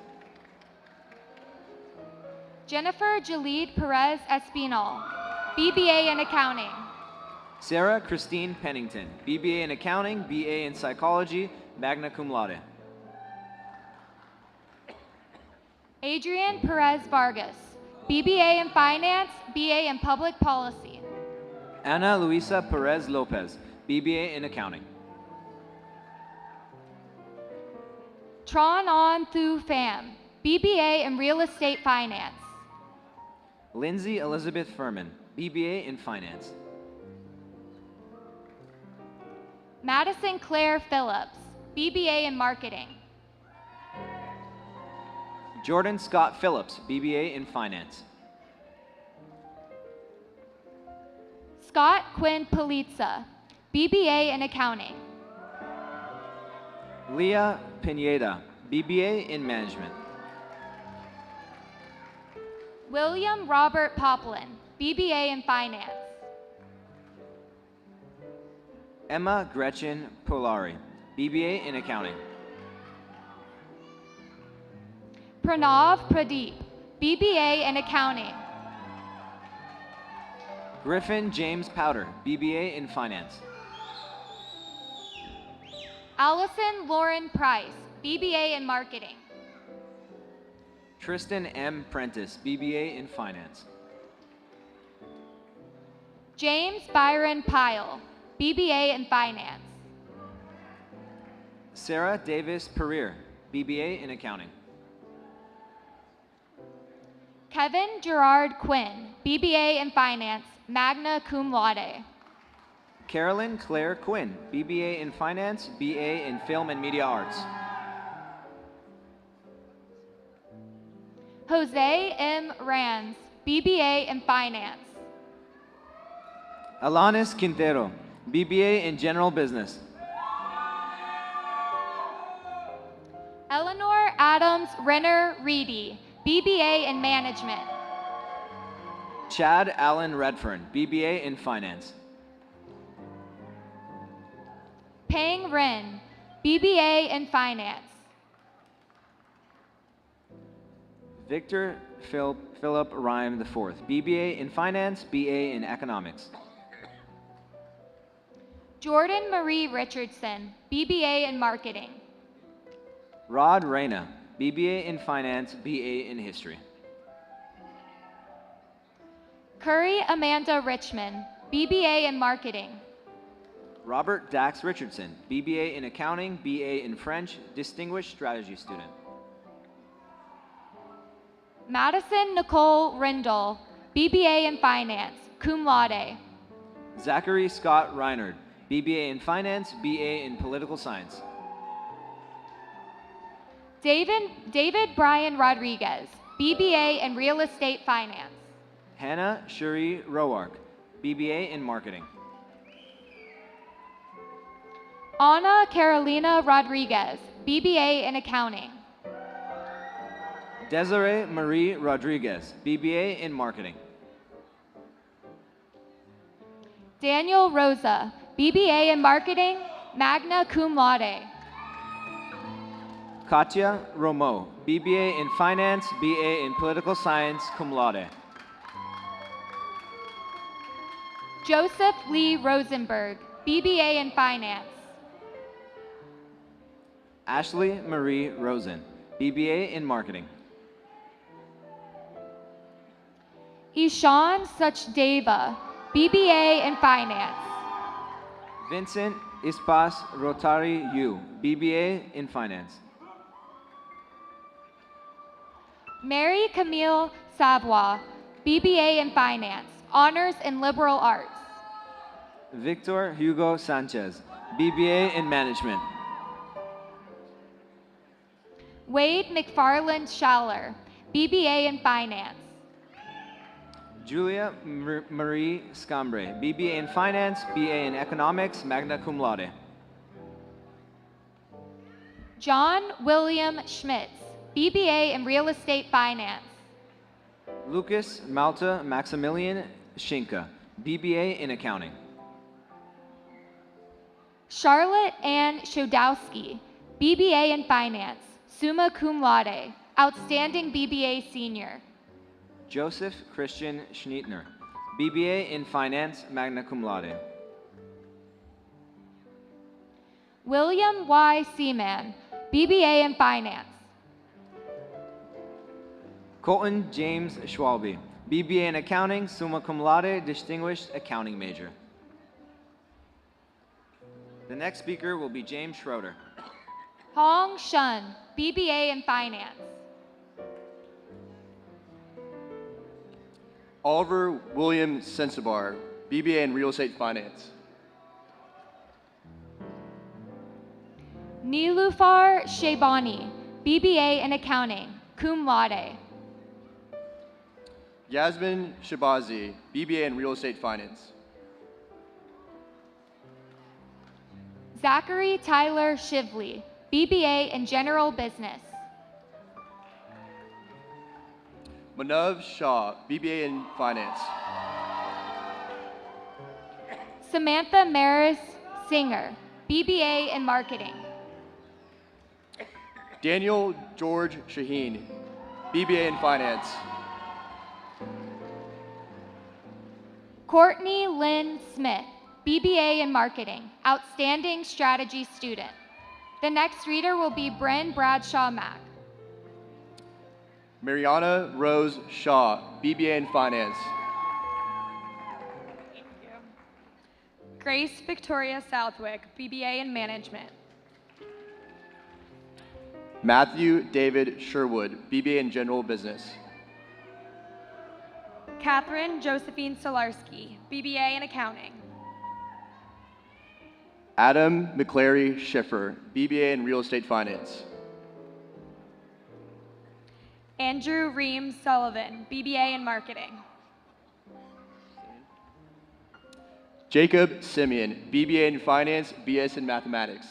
Jennifer Jalid Perez Espinal, BBA in Accounting. Sarah Christine Pennington, BBA in Accounting, BA in Psychology, magna cum laude. Adrian Perez Vargas, BBA in Finance, BA in Public Policy. Ana Luisa Perez Lopez, BBA in Accounting. Tron On Thu Pham, BBA in Real Estate Finance. Lindsay Elizabeth Furman, BBA in Finance. Madison Claire Phillips, BBA in Marketing. Jordan Scott Phillips, BBA in Finance. Scott Quinn Palizza, BBA in Accounting. Leah Pineda, BBA in Management. William Robert Poplin, BBA in Finance. Emma Gretchen Polari, BBA in Accounting. Pranav Pradeep, BBA in Accounting. Griffin James Powder, BBA in Finance. Allison Lauren Price, BBA in Marketing. Tristan M. Prentice, BBA in Finance. James Byron Pyle, BBA in Finance. Sarah Davis Pereira, BBA in Accounting. Kevin Gerard Quinn, BBA in Finance, magna cum laude. Carolyn Claire Quinn, BBA in Finance, BA in Film and Media Arts. Jose M. Rands, BBA in Finance. Alanis Quintero, BBA in General Business. Eleanor Adams Renner Reedy, BBA in Management. Chad Allen Redfern, BBA in Finance. Peng Rin, BBA in Finance. Victor Philip Rhyme IV, BBA in Finance, BA in Economics. Jordan Marie Richardson, BBA in Marketing. Rod Reyna, BBA in Finance, BA in History. Curry Amanda Richmond, BBA in Marketing. Robert Dax Richardson, BBA in Accounting, BA in French, Distinguished Strategy Student. Madison Nicole Rindle, BBA in Finance, cum laude. Zachary Scott Reinard, BBA in Finance, BA in Political Science. David Brian Rodriguez, BBA in Real Estate Finance. Hannah Shuri Roark, BBA in Marketing. Ana Carolina Rodriguez, BBA in Accounting. Desiree Marie Rodriguez, BBA in Marketing. Daniel Rosa, BBA in Marketing, magna cum laude. Katya Romo, BBA in Finance, BA in Political Science, cum laude. Joseph Lee Rosenberg, BBA in Finance. Ashley Marie Rosen, BBA in Marketing. Ishan Sachdeva, BBA in Finance. Vincent Ispas Rotary U, BBA in Finance. Mary Camille Savoie, BBA in Finance, Honors in Liberal Arts. Victor Hugo Sanchez, BBA in Management. Wade McFarland Schaller, BBA in Finance. Julia Marie Scambre, BBA in Finance, BA in Economics, magna cum laude. John William Schmitz, BBA in Real Estate Finance. Lucas Malta Maximilian Schinka, BBA in Accounting. Charlotte Ann Shodowski, BBA in Finance, summa cum laude, outstanding BBA senior. Joseph Christian Schnittner, BBA in Finance, magna cum laude. William Y. Seaman, BBA in Finance. Colton James Schwalbe, BBA in Accounting, summa cum laude, distinguished accounting major. The next speaker will be James Schroeder. Hong Shun, BBA in Finance. Oliver William Sensabar, BBA in Real Estate Finance. Nilufar Shaybani, BBA in Accounting, cum laude. Yasmin Shabazi, BBA in Real Estate Finance. Zachary Tyler Shively, BBA in General Business. Manav Shah, BBA in Finance. Samantha Maris Singer, BBA in Marketing. Daniel George Shaheen, BBA in Finance. Courtney Lynn Smith, BBA in Marketing, outstanding strategy student. The next reader will be Bryn Bradshaw Mack. Mariana Rose Shaw, BBA in Finance. Grace Victoria Southwick, BBA in Management. Matthew David Sherwood, BBA in General Business. Catherine Josephine Solarski, BBA in Accounting. Adam McClary Schiffer, BBA in Real Estate Finance. Andrew Reams Sullivan, BBA in Marketing. Jacob Simeon, BBA in Finance, BS in Mathematics.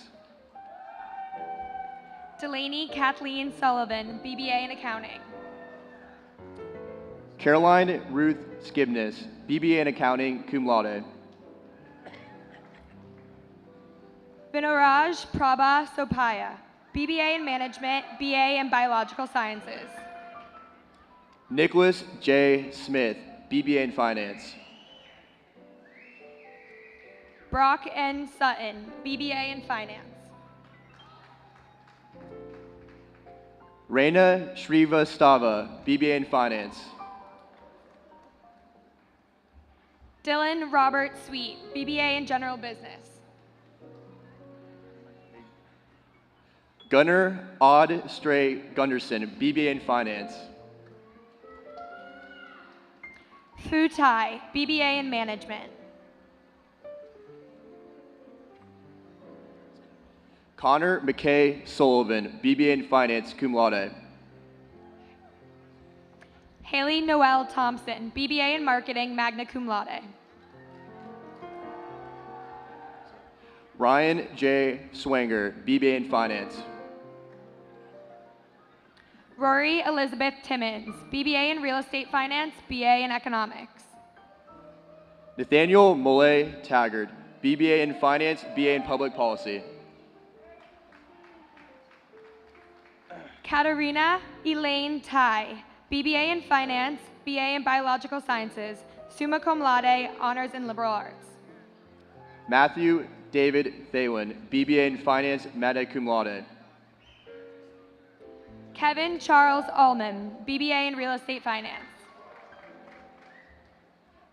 Delaney Kathleen Sullivan, BBA in Accounting. Caroline Ruth Skibness, BBA in Accounting, cum laude. Vinaraj Prabha Sopaya, BBA in Management, BA in Biological Sciences. Nicholas J. Smith, BBA in Finance. Brock N. Sutton, BBA in Finance. Reina Shrivastava, BBA in Finance. Dylan Robert Sweet, BBA in General Business. Gunnar Odd Stray Gunderson, BBA in Finance. Fu Tai, BBA in Management. Connor McKay Sullivan, BBA in Finance, cum laude. Haley Noel Thompson, BBA in Marketing, magna cum laude. Ryan J. Swanger, BBA in Finance. Rory Elizabeth Timmons, BBA in Real Estate Finance, BA in Economics. Nathaniel Molay Taggart, BBA in Finance, BA in Public Policy. Katarina Elaine Tai, BBA in Finance, BA in Biological Sciences, summa cum laude, honors in liberal arts. Matthew David Thalen, BBA in Finance, magna cum laude. Kevin Charles Allman, BBA in Real Estate Finance.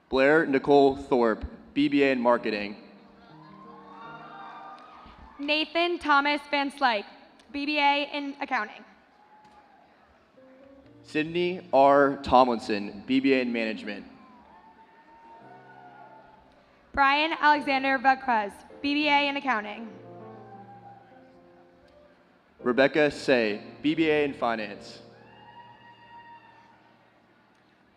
Blair Nicole Thorpe, BBA in Marketing. Nathan Thomas Van Slyke, BBA in Accounting. Sydney R. Tomlinson, BBA in Management. Brian Alexander Vacquez, BBA in Accounting. Rebecca Say, BBA in Finance.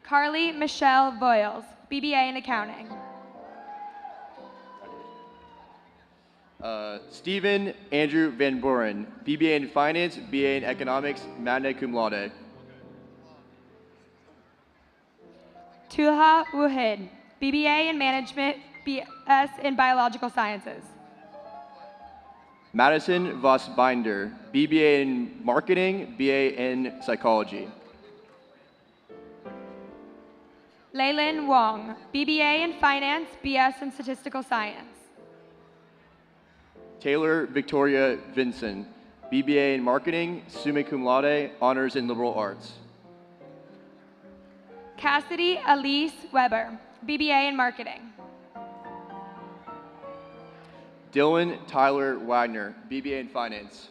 Carly Michelle Voiles, BBA in Accounting. Stephen Andrew Van Buren, BBA in Finance, BA in Economics, magna cum laude. Tulha Wuhid, BBA in Management, BS in Biological Sciences. Madison Voss Binder, BBA in Marketing, BA in Psychology. Leilin Wong, BBA in Finance, BS in Statistical Science. Taylor Victoria Vinson, BBA in Marketing, summa cum laude, honors in Liberal Arts. Cassidy Elise Weber, BBA in Marketing. Dylan Tyler Wagner, BBA in Finance.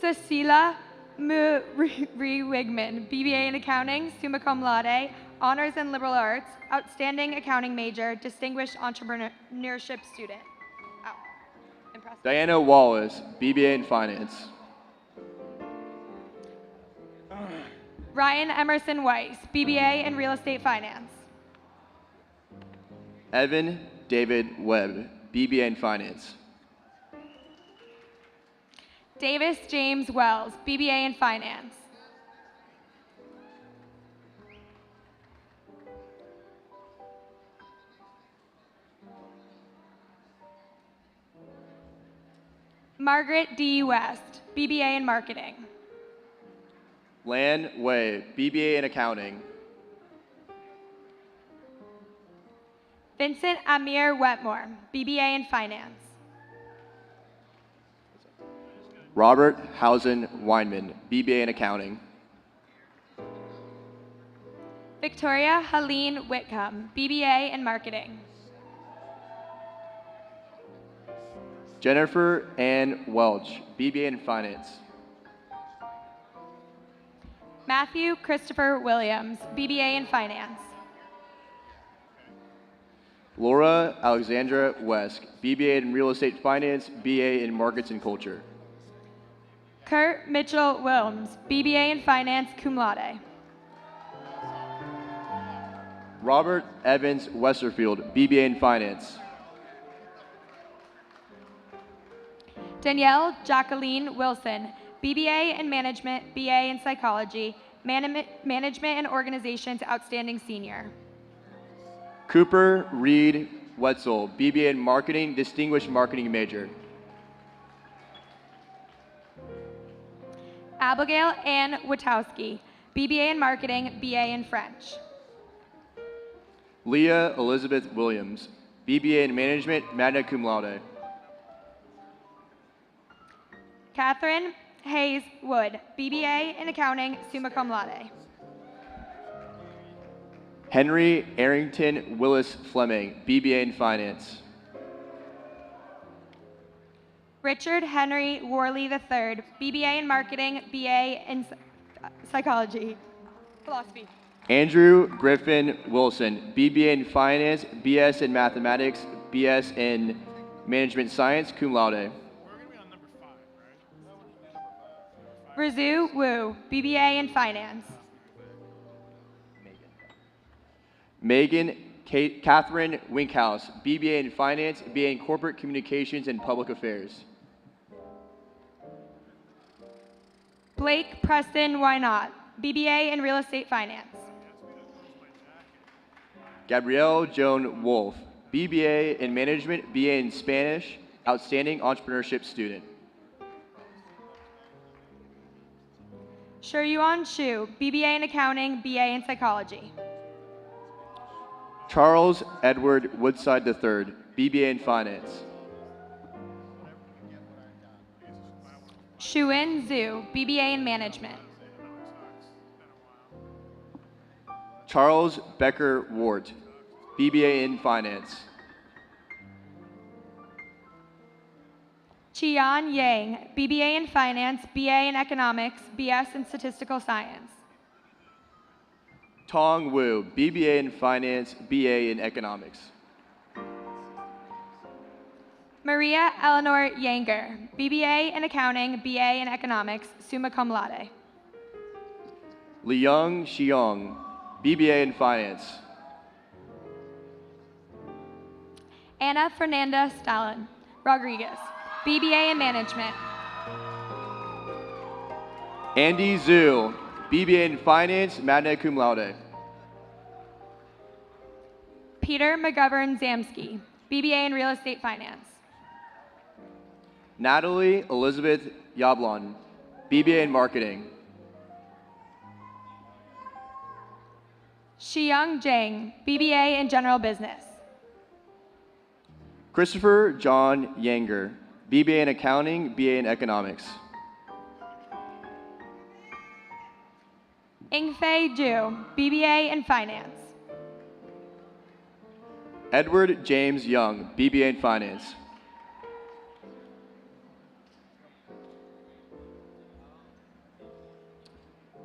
Cecilia Wigman, BBA in Accounting, summa cum laude, honors in Liberal Arts, outstanding accounting major, distinguished entrepreneurship student. Oh, impressive. Diana Wallace, BBA in Finance. Ryan Emerson Weiss, BBA in Real Estate Finance. Evan David Webb, BBA in Finance. Davis James Wells, BBA in Finance. Margaret D. West, BBA in Marketing. Lan Wei, BBA in Accounting. Vincent Amir Wetmore, BBA in Finance. Robert Hausen Weinman, BBA in Accounting. Victoria Helene Whitcomb, BBA in Marketing. Jennifer Ann Welch, BBA in Finance. Matthew Christopher Williams, BBA in Finance. Laura Alexandra Wesk, BBA in Real Estate Finance, BA in Markets and Culture. Kurt Mitchell Wilms, BBA in Finance, cum laude. Robert Evans Westerfield, BBA in Finance. Danielle Jacqueline Wilson, BBA in Management, BA in Psychology, Management and Organizations Outstanding Senior. Cooper Reed Wetzel, BBA in Marketing, Distinguished Marketing Major. Abigail Ann Witowski, BBA in Marketing, BA in French. Leah Elizabeth Williams, BBA in Management, magna cum laude. Catherine Hayes Wood, BBA in Accounting, summa cum laude. Henry Arrington Willis Fleming, BBA in Finance. Richard Henry Worley III, BBA in Marketing, BA in Psychology, Philosophy. Andrew Griffin Wilson, BBA in Finance, BS in Mathematics, BS in Management Science, cum laude. Rizu Wu, BBA in Finance. Megan Catherine Winkhouse, BBA in Finance, BA in Corporate Communications and Public Affairs. Blake Preston Wynot, BBA in Real Estate Finance. Gabrielle Joan Wolf, BBA in Management, BA in Spanish, Outstanding Entrepreneurship Student. Shuryuan Shu, BBA in Accounting, BA in Psychology. Charles Edward Woodside III, BBA in Finance. Shuin Zhu, BBA in Management. Charles Becker Wart, BBA in Finance. Qian Yang, BBA in Finance, BA in Economics, BS in Statistical Science. Tong Wu, BBA in Finance, BA in Economics. Maria Eleanor Yanger, BBA in Accounting, BA in Economics, summa cum laude. Liang Xiong, BBA in Finance. Ana Fernanda Stalin Rodriguez, BBA in Management. Andy Zhu, BBA in Finance, magna cum laude. Peter McGovern Zamsky, BBA in Real Estate Finance. Natalie Elizabeth Yablon, BBA in Marketing. Xiyoung Zhang, BBA in General Business. Christopher John Yanger, BBA in Accounting, BA in Economics. Ingfei Zhu, BBA in Finance. Edward James Young, BBA in Finance.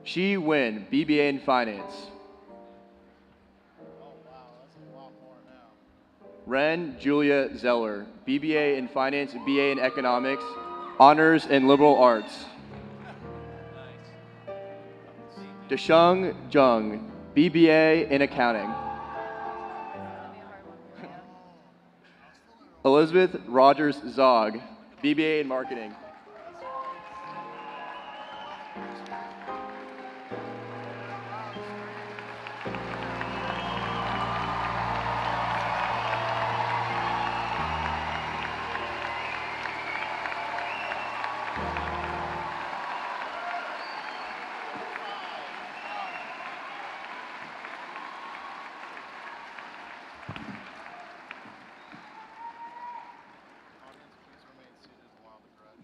Shi Wen, BBA in Finance. Ren Julia Zeller, BBA in Finance, BA in Economics, Honors in Liberal Arts. Desheng Zheng, BBA in Accounting. Elizabeth Rogers Zog, BBA in Marketing.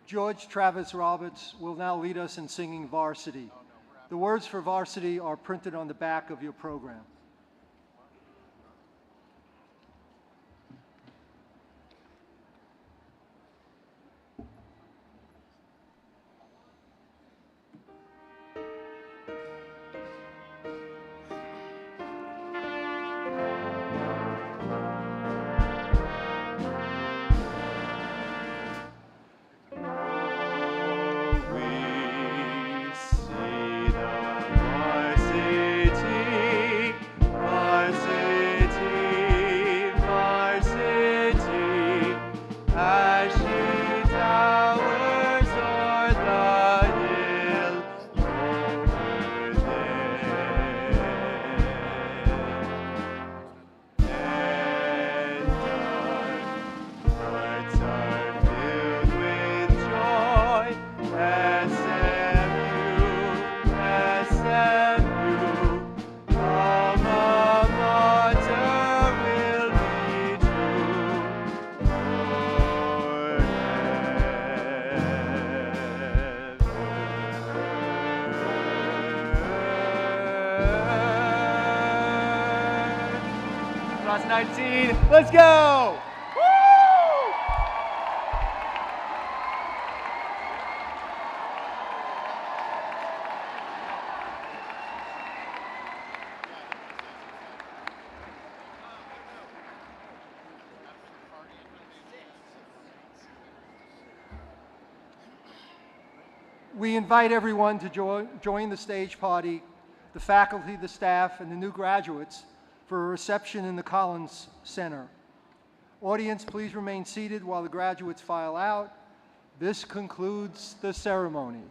George Travis Roberts will now lead us in singing Varsity. The words for Varsity are printed on the back of your program. Class 19, let's go! Woo! We invite everyone to join the stage party, the faculty, the staff, and the new graduates for a reception in the Collins Center. Audience, please remain seated while the graduates file out. This concludes the ceremony.